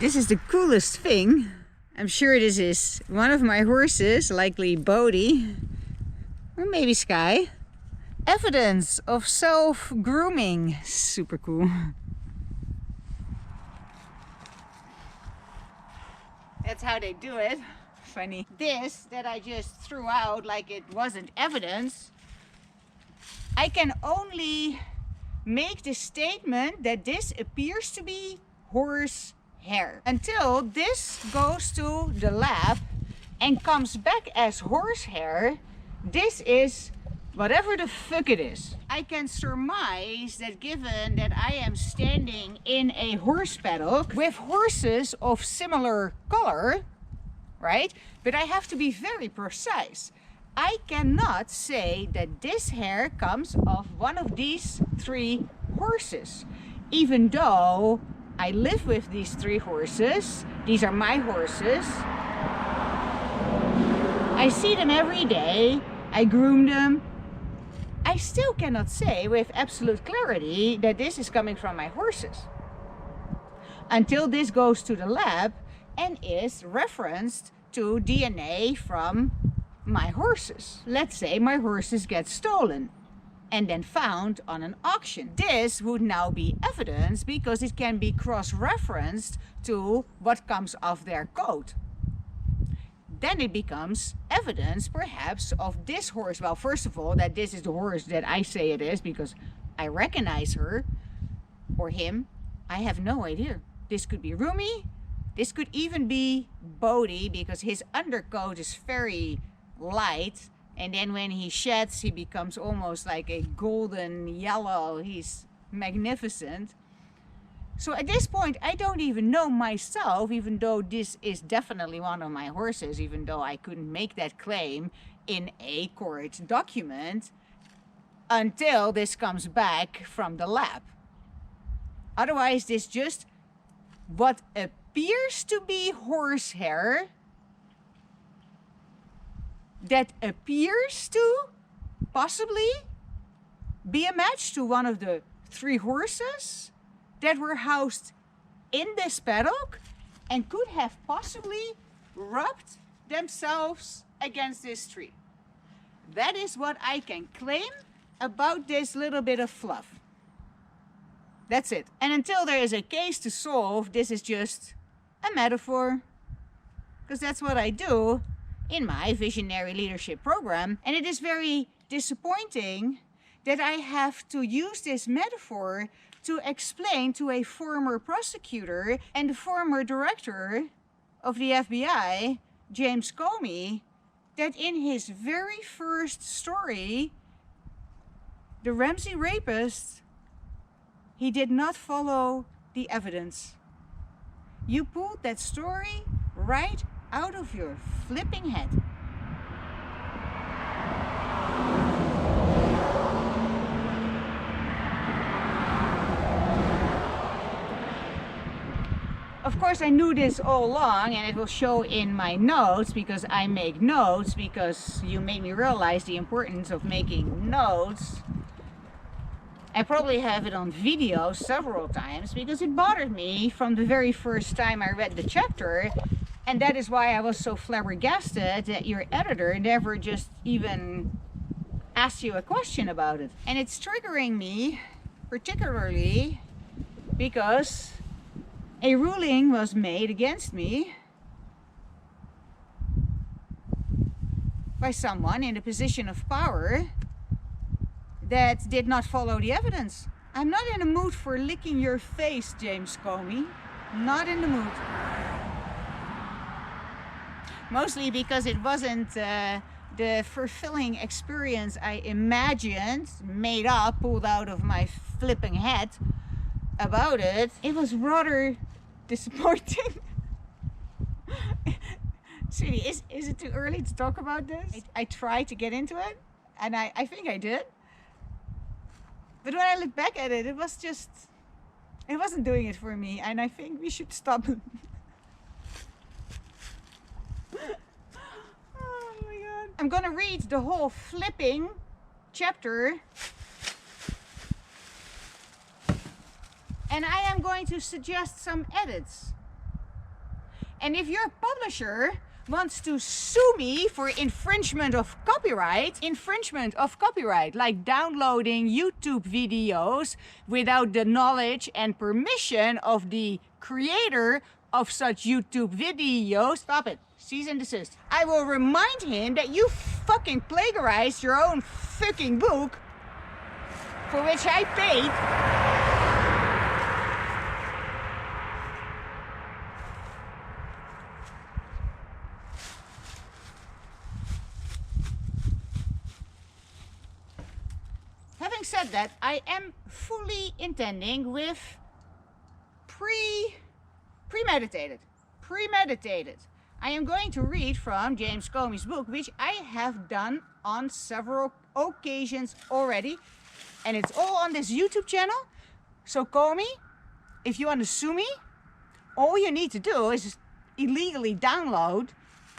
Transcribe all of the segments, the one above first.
This is the coolest thing. I'm sure this is one of my horses, likely Bodhi, or maybe Sky. Evidence of self-grooming. Super cool. That's how they do it. Funny. This that I just threw out like it wasn't evidence, I can only make the statement that this appears to be horse hair until this goes to the lab and comes back as horse hair. This is whatever the fuck it is. I can surmise that given that I am standing in a horse paddock with horses of similar color, right? But I have to be very precise. I cannot say that this hair comes off one of these 3 horses, even though I live with these 3 horses. These are my horses. I see them every day. I groom them. I still cannot say with absolute clarity that this is coming from my horses until this goes to the lab and is referenced to DNA from my horses. Let's say my horses get stolen and then found on an auction. This would now be evidence because it can be cross-referenced to what comes off their coat. Then it becomes evidence perhaps of this horse. Well, first of all, that this is the horse that I say it is because I recognize her or him. I have no idea. This could be Rumi. This could even be Bodhi because his undercoat is very light, and then when he sheds he becomes almost like a golden yellow. He's magnificent. So at this point I don't even know myself, even though this is definitely one of my horses, even though I couldn't make that claim in a court document until this comes back from the lab. Otherwise this just what appears to be horsehair that appears to possibly be a match to one of the 3 horses that were housed in this paddock and could have possibly rubbed themselves against this tree. That is what I can claim about this little bit of fluff. That's it. And until there is a case to solve, this is just a metaphor, because that's what I do in my visionary leadership program. And it is very disappointing that I have to use this metaphor to explain to a former prosecutor and the former director of the FBI, James Comey, that in his very first story, the Ramsey rapist, he did not follow the evidence. You pulled that story right out of your flipping head. Of course, I knew this all along, and it will show in my notes because I make notes, because you made me realize the importance of making notes. I probably have it on video several times because it bothered me from the very first time I read the chapter. And that is why I was so flabbergasted that your editor never just even asked you a question about it. And it's triggering me particularly because a ruling was made against me by someone in a position of power that did not follow the evidence. I'm not in the mood for licking your face, James Comey. Not in the mood. Mostly because it wasn't the fulfilling experience I imagined, made up, pulled out of my flipping head about it. It was rather disappointing. Sweetie, is it too early to talk about this? I tried to get into it, and I think I did. But when I look back at it, it wasn't doing it for me, and I think we should stop. Oh my god. I'm gonna read the whole flipping chapter. And I am going to suggest some edits And if your publisher wants to sue me for infringement of copyright, like downloading YouTube videos without the knowledge and permission of the creator of such YouTube videos, stop it, cease and desist. I will remind him that you fucking plagiarized your own fucking book, for which I paid. Having said that, I am fully intending with premeditated. I am going to read from James Comey's book, which I have done on several occasions already. And it's all on this YouTube channel. So Comey, if you want to sue me, all you need to do is just illegally download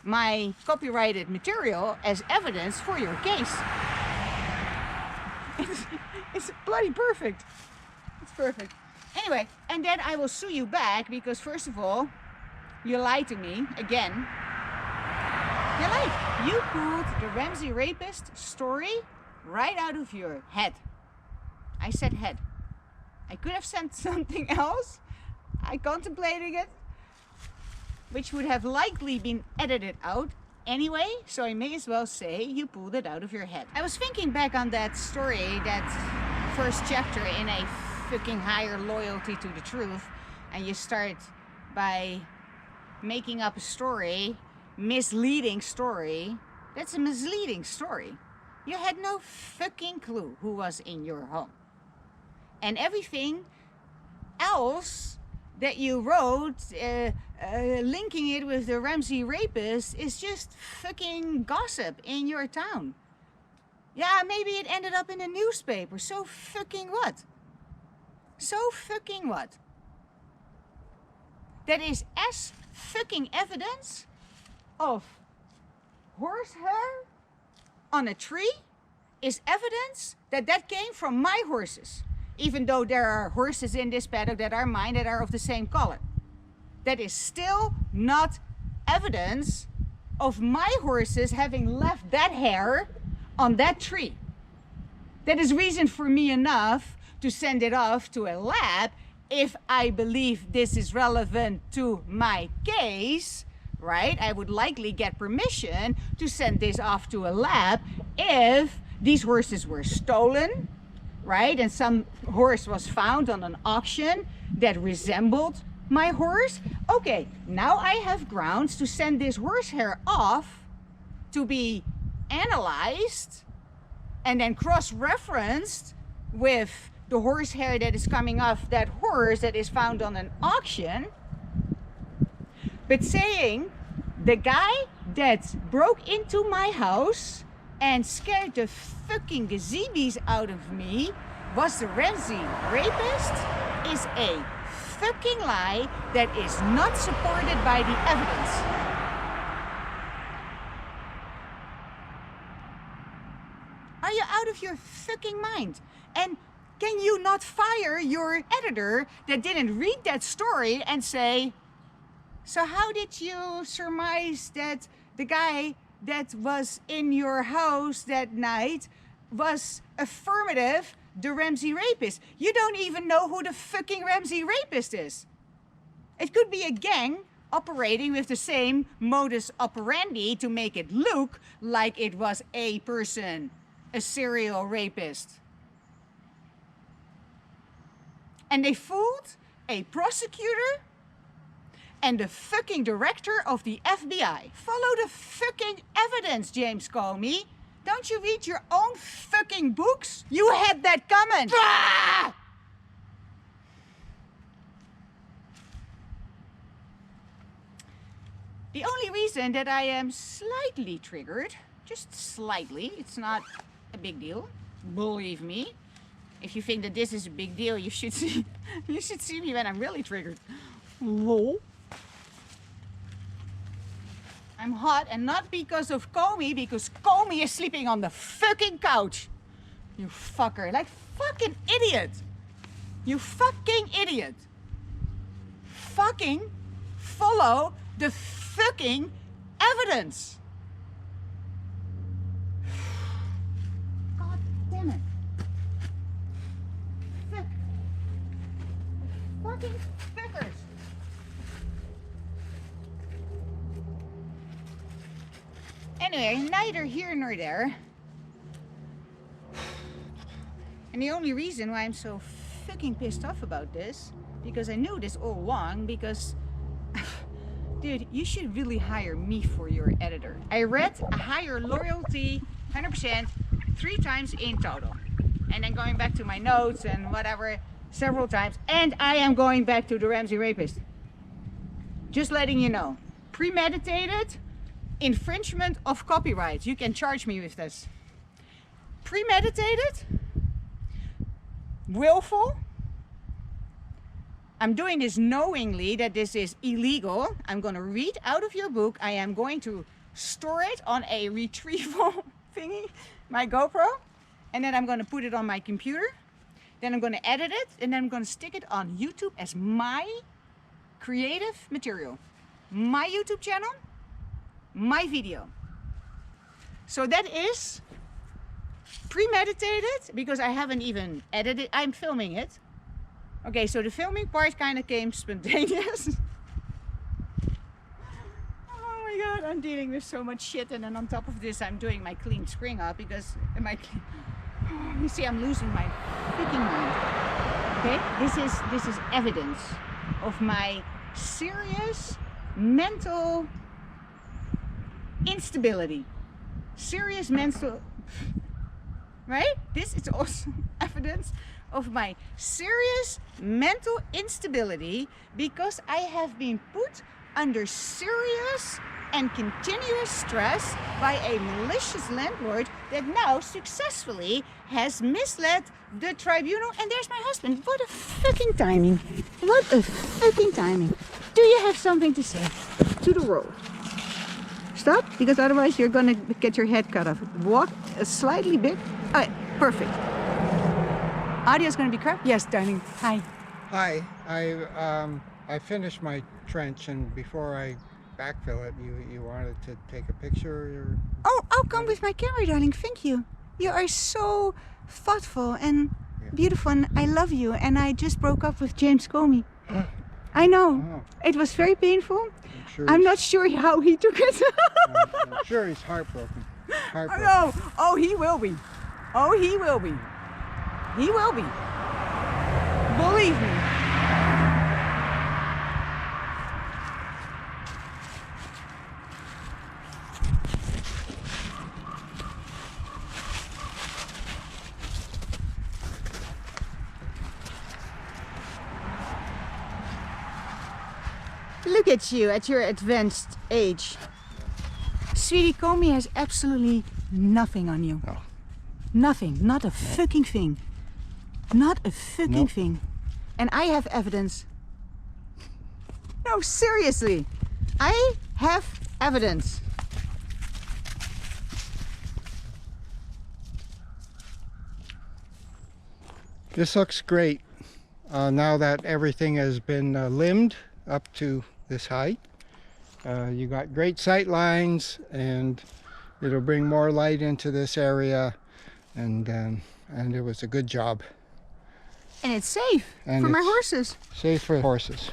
my copyrighted material as evidence for your case. It's bloody perfect. It's perfect. Anyway, and then I will sue you back because first of all, you lied to me again. You lied. You pulled the Ramsey rapist story right out of your head. I said head. I could have sent something else. I contemplated it, which would have likely been edited out anyway, so I may as well say you pulled it out of your head. I was thinking back on that story, that first chapter in A Fucking Higher Loyalty to the Truth, and you start by making up a story, misleading story. That's a misleading story. You had no fucking clue who was in your home. And everything else that you wrote, linking it with the Ramsey rapist, is just fucking gossip in your town. Yeah, maybe it ended up in a newspaper. So fucking what? So fucking what? That is as fucking evidence of horsehair on a tree is evidence that that came from my horses. Even though there are horses in this paddock that are mine that are of the same color. That is still not evidence of my horses having left that hair on that tree. That is reason for me enough to send it off to a lab if I believe this is relevant to my case, right? I would likely get permission to send this off to a lab if these horses were stolen, right? And some horse was found on an auction that resembled my horse. Okay, now I have grounds to send this horsehair off to be analyzed and then cross-referenced with the horsehair that is coming off that horse that is found on an auction. But saying the guy that broke into my house and scared the fucking gazebes out of me was the Ramsey rapist is a fucking lie that is not supported by the evidence. Are you out of your fucking mind? And can you not fire your editor that didn't read that story and say, so how did you surmise that the guy that was in your house that night was affirmative the Ramsey rapist? You don't even know who the fucking Ramsey rapist is. It could be a gang operating with the same modus operandi to make it look like it was a person, a serial rapist. And they fooled a prosecutor and the fucking director of the FBI. Follow the fucking evidence, James Comey. Don't you read your own fucking books? You had that coming. Ah! The only reason that I am slightly triggered, just slightly, it's not a big deal, believe me. If you think that this is a big deal, you should see me when I'm really triggered. Lol. I'm hot, and not because of Comey, because Comey is sleeping on the fucking couch. You fucker, like fucking idiot. You fucking idiot. Fucking follow the fucking evidence. God damn it. Fuck. Fucking fuckers. Anyway, neither here nor there. And the only reason why I'm so fucking pissed off about this, because I knew this all along, because dude, you should really hire me for your editor. I read a higher loyalty 100% 3 times in total, and then going back to my notes and whatever several times, and I am going back to the Ramsey rapist. Just letting you know, premeditated infringement of copyright. You can charge me with this. Premeditated, willful. I'm doing this knowingly that this is illegal. I'm going to read out of your book. I am going to store it on a retrieval thingy, my GoPro, and then I'm going to put it on my computer. Then I'm going to edit it, and then I'm going to stick it on YouTube as my creative material. My YouTube channel, my video. So that is premeditated because I haven't even edited. I'm filming it. Okay, so the filming part kind of came spontaneous. Oh my god, I'm dealing with so much shit, and then on top of this I'm doing my clean spring up because you see, I'm losing my freaking mind. Okay, this is evidence of my serious mental instability. Serious mental, right? This is also evidence of my serious mental instability because I have been put under serious and continuous stress by a malicious landlord that now successfully has misled the tribunal. And there's my husband. What a fucking timing. What a fucking timing. Do you have something to say to the world? Stop, because otherwise you're gonna get your head cut off. Walk a slightly bit. Perfect. Audio's gonna be crap? Yes, darling. Hi. Hi. I finished my trench, and before I backfill it, you wanted to take a picture? Oh, I'll come with my camera, darling. Thank you. You are so thoughtful and beautiful, and I love you. And I just broke up with James Comey. I know. Oh. It was very painful. I'm not sure how he took it. I'm sure he's heartbroken. Heartbroken. No. Oh, he will be. Oh, he will be. He will be. Believe me. Look at you at your advanced age. Sweetie, Comey has absolutely nothing on you. No. Nothing. Not a fucking thing. Not a fucking thing. And I have evidence. No, seriously. I have evidence. This looks great. Now that everything has been limbed up to this height. You got great sight lines, and it'll bring more light into this area, and it was a good job. And it's safe for my horses. Safe for horses.